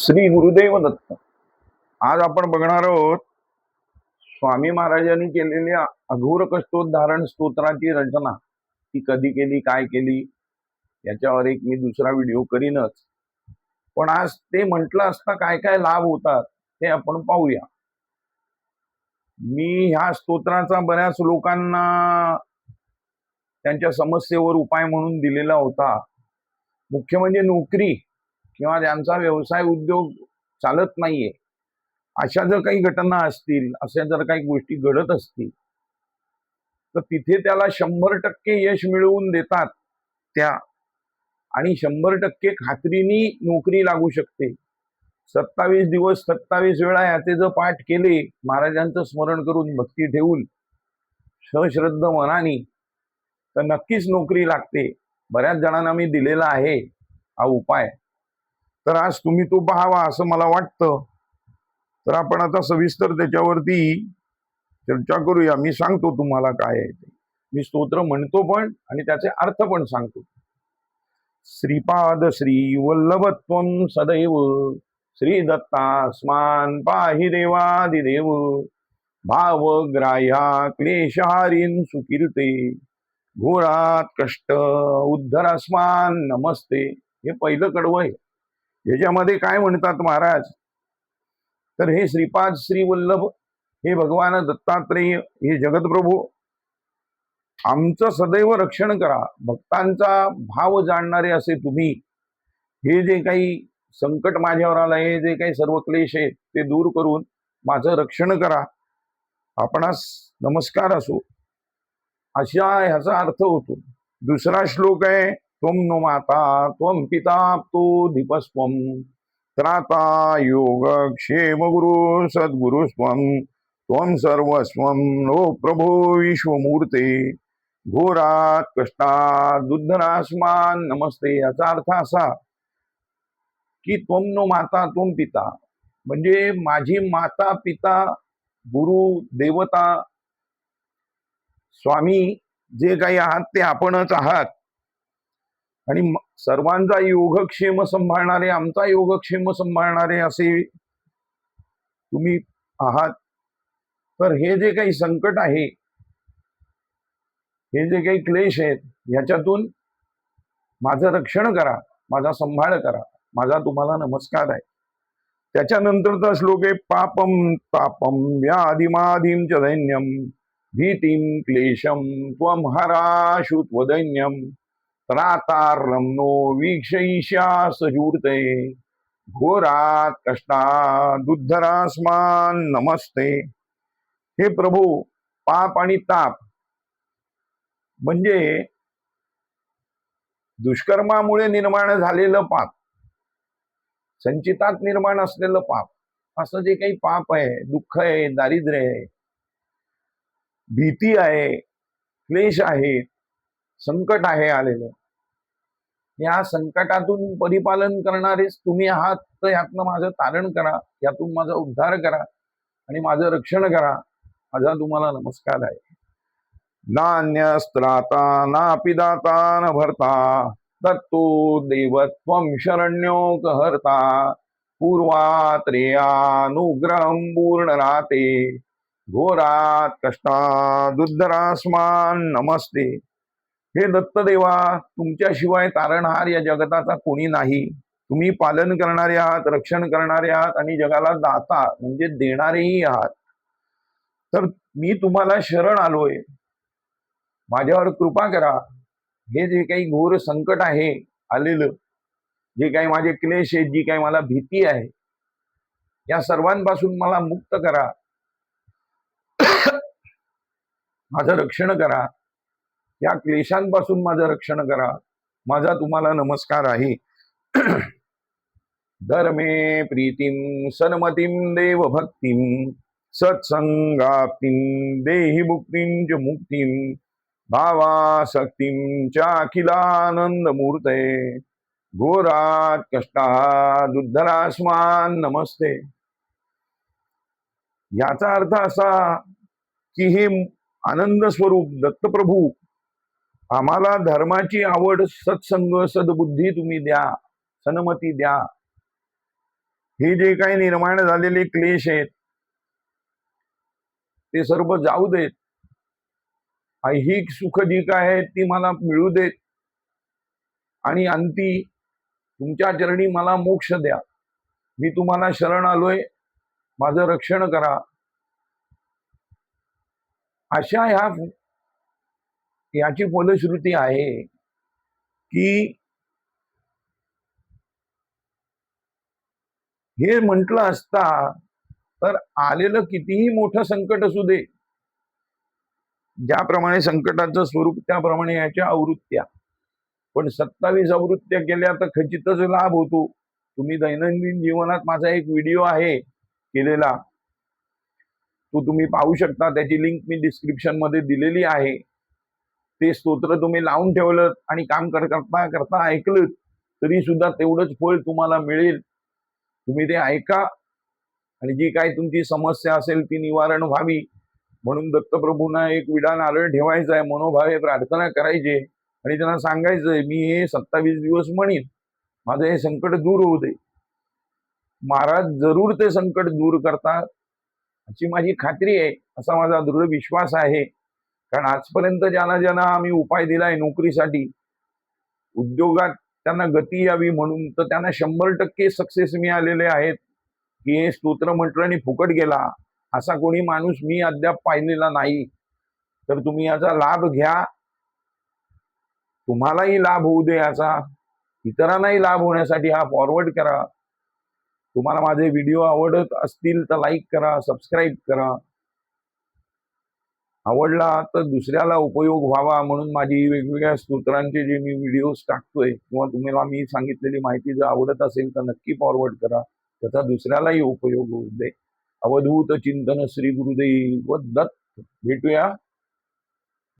श्री गुरुदेव दत्त. आज आपण बघणार आहोत स्वामी महाराजांनी केलेल्या अघोर कष्टोद्धारण स्तोत्राची रचना. ती कधी केली, काय केली, याच्यावर एक मी दुसरा व्हिडिओ करीनच. पण आज ते म्हटलं असता काय काय लाभ होतात ते आपण पाहूया. मी ह्या स्तोत्राचा बऱ्याच लोकांना त्यांच्या समस्येवर उपाय म्हणून दिलेला होता. मुख्य म्हणजे नोकरी किंवा ज्यांचा व्यवसाय उद्योग चालत नाहीये, अशा जर काही घटना असतील, अशा जर काही गोष्टी घडत असतील, तर तिथे त्याला 100% यश मिळवून देतात त्या, आणि 100% खात्रीनी नोकरी लागू शकते. 27 दिवस 27 वेळा याचे जर पाठ केले, महाराजांचं स्मरण करून भक्ती ठेवून सश्रद्ध मनाने, तर नक्कीच नोकरी लागते. बऱ्याच जणांना मी दिलेला आहे हा उपाय. तर आज तुम्ही तो पाहावा असं मला वाटतं. तर आपण आता सविस्तर त्याच्यावरती चर्चा करूया. मी सांगतो तुम्हाला काय आहे ते. मी स्तोत्र म्हणतो पण आणि त्याचे अर्थ पण सांगतो. श्रीपाद श्री वल्लभत्वं सदैव श्री दत्तास्मान पाहि देवादिदेव भावग्राह्या क्लेशहारीन सुकीर्ते घोरात कष्ट उद्धरास्मान नमस्ते. हे पहिलं कडवं आहे. याच्यामध्ये काय म्हणतात महाराज, तर हे श्रीपाद श्री वल्लभ, हे भगवान दत्तात्रेय, हे जगतप्रभू, आमचं सदैव रक्षण करा. भक्तांचा भाव जाणणारे असे तुम्ही, हे जे काही संकट माझ्यावर आलं, हे जे काही सर्व क्लेश आहेत ते दूर करून माझं रक्षण करा. आपणास नमस्कार असो, अशा ह्याचा अर्थ होतो. दुसरा श्लोक आहे, त्वं नो माता त्वं पिता तो दीपस्त्वं त्राता योग क्षेम गुरु सद्गुरु त्वं सर्वस्वं नो प्रभो विश्वमूर्ते घोरात कष्टात दुद्धरास्मान नमस्ते. याचा अर्थ असा की त्वं नो माता त्वं पिता, म्हणजे माझी माता, पिता, गुरु, देवता, स्वामी जे काही आहात ते आपणच आहात, आणि सर्वांचा योगक्षेम सांभाळणारे, आमचा योगक्षेम सांभाळणारे असे तुम्ही आहात. तर हे जे काही संकट आहे, हे जे काही क्लेश आहेत, ह्याच्यातून माझं रक्षण करा, माझा सांभाळ करा. माझा तुम्हाला नमस्कार आहे. त्याच्यानंतरचा श्लोक आहे, पापम तापम व्याधिमाधिम च दैन्यम भीतिम क्लेशम त्वं हराशु त्वदैन्यम त्रातारं नो वीक्षयिष्या सजूर्ते घोरात कष्टात उद्धरास्मान नमस्ते. हे प्रभू, पाप आणि ताप म्हणजे दुष्कर्मामुळे निर्माण झालेलं पाप, संचितात निर्माण असलेलं पाप, असं जे काही पाप आहे, दुःख आहे, दारिद्र्य आहे, भीती आहे, क्लेश आहे, संकट आहे आलेलं, या संकटातून परिपालन करणारेच तुम्ही आहात. तर यातनं माझं तारण करा, यातून माझा उद्धार करा आणि माझं रक्षण करा. माझा तुम्हाला नमस्कार आहे. नान्यस्त्राता नापि दाता न भरता तत्तो देवत्वं शरण्योकहर्ता पूर्वात्रेयानुग्रहं पूर्णराते घोरात कष्टादुद्धरास्मान नमस्ते. हे दत्तदेवा, तुमच्याशिवाय तारणहार या जगताचा कोणी नाही. तुम्ही पालन करणारे आहात, रक्षण करणारे आहात आणि जगाला दाता म्हणजे देणारेही आहात. तर मी तुम्हाला शरण आलोय, माझ्यावर कृपा करा. हे जे काही घोर संकट आहे आलेलं, जे काही माझे क्लेश आहेत, जी काही मला भीती आहे, या सर्वांपासून मला मुक्त करा, माझं रक्षण करा. या क्लेशांपासून माझं रक्षण करा. माझा तुम्हाला नमस्कार आहे. धर्मे प्रीतिम सन्मतीम देव भक्तिम सत्संगाप्तिम देहि मुक्तिं च मुक्तिम भावासक्तिं च अखिलानंद मूर्ते घोरात कष्टात उद्धरास्मान नमस्ते. याचा अर्थ असा की हे आनंद स्वरूप दत्तप्रभू, आम्हाला धर्माची आवड, सत्संग, सद्बुद्धी तुम्ही द्या, सन्मती द्या. हे जे काही निर्माण झालेले क्लेश आहेत ते सर्व जाऊ देत. ऐहिक सुख जी काय आहेत ती मला मिळू देत आणि अंती तुमच्या चरणी मला मोक्ष द्या. मी तुम्हाला शरण आलोय, माझं रक्षण करा. अशा याची फलश्रुती आहे की हे म्हटलं असता तर आलेलं कितीही मोठं संकट असू दे, ज्याप्रमाणे संकटाचं स्वरूप त्याप्रमाणे याच्या आवृत्त्या, पण 27 आवृत्त्या केल्या तर खचितच लाभ होतो. तुम्ही दैनंदिन जीवनात माझा एक व्हिडिओ आहे केलेला, तो तुम्ही पाहू शकता. त्याची लिंक मी डिस्क्रिप्शन मध्ये दिलेली आहे. ते स्तोत्र तुम्ही लावून ठेवलं आणि काम करता करता ऐकलं तरी सुद्धा तेवढंच फळ तुम्हाला मिळेल. तुम्ही ते ऐका आणि जी काही तुमची समस्या असेल ती निवारण व्हावी म्हणून दत्तप्रभूंना एक विधान आलं ठेवायचं आहे, मनोभावे प्रार्थना करायची आणि त्यांना सांगायचंय मी हे 27 दिवस म्हणीन, माझं हे संकट दूर होऊ दे. महाराज जरूर ते संकट दूर करतात अशी माझी खात्री आहे, असा माझा दृढ विश्वास आहे. कारण आजपर्यंत ज्यांना आम्ही उपाय दिलाय नोकरीसाठी, उद्योगात त्यांना गती यावी म्हणून, तर त्यांना 100% सक्सेस मिळालेले आहेत. की हे स्तोत्र म्हटलं आणि फुकट गेला असा कोणी माणूस मी अद्याप पाहिलेला नाही. तर तुम्ही याचा लाभ घ्या, तुम्हालाही लाभ होऊ दे याचा, इतरांनाही लाभ होण्यासाठी हा फॉरवर्ड करा. तुम्हाला माझे व्हिडिओ आवडत असतील तर लाईक करा, सबस्क्राईब करा. आवडला तर दुसऱ्याला उपयोग व्हावा म्हणून माझी वेगवेगळ्या स्तोत्रांचे जे मी व्हिडिओज टाकतोय किंवा तुम्हाला मी सांगितलेली माहिती जर आवडत असेल तर नक्की फॉरवर्ड करा, त्याचा दुसऱ्यालाही उपयोग होऊ दे. अवधूत चिंतन श्री गुरुदेव दत्त. भेटूया